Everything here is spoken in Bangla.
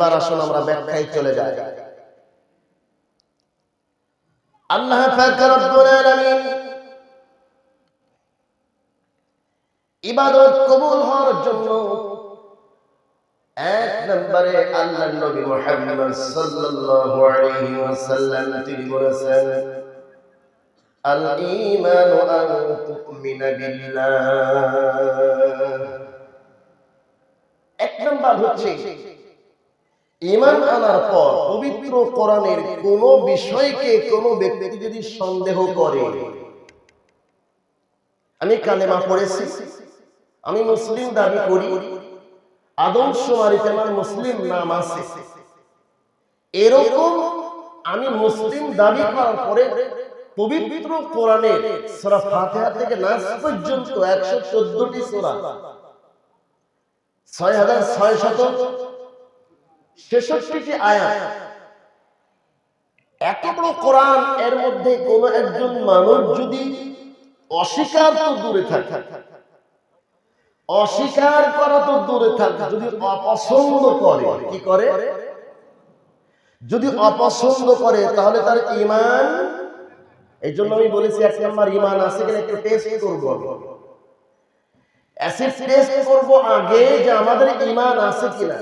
এবার আসুন আমরা ব্যাখ্যায় চলে যাই। আল্লাহ পাক রব্বুল আলামিন ইবাদত কবুল হওয়ার জন্য এক নম্বরে আল্লাহর নবী মুহাম্মদ সাল্লাল্লাহু আলাইহি ওয়াসাল্লাম তিনি বলেছেন, আল ঈমানু আন তুমিনা বিল্লাহ। এক নম্বর হচ্ছে ঈমান আনার পর পবিত্র কোরআনের কোন বিষয়কে কোন ব্যক্তি যদি সন্দেহ করে, আমি কালেমা পড়েছি, আমি মুসলিম দাবি করি, আদমশুমারিতে আমার মুসলিম নাম আছে, এরকম আমি মুসলিম দাবি করার পরে পবিত্র কোরআনের সূরা ফাতিহা থেকে নাস পর্যন্ত 114টি সূরা, 6666টি আয়াত, এত বড় কোরআন, এর মধ্যে কোন একজন মানুষ যদি অস্বীকার তো দূরে থাকে, অস্বীকার করা তো দূরে থাকে, যদি অপছন্দ করে, কি করে, যদি অপছন্দ করে তাহলে তার ঈমান, এই জন্য আমি বলেছি এক নম্বর ঈমান আছে কিনা একটু টেস্ট করব, অ্যাসিড টেস্ট করব আগে যে আমাদের ঈমান আছে কিনা।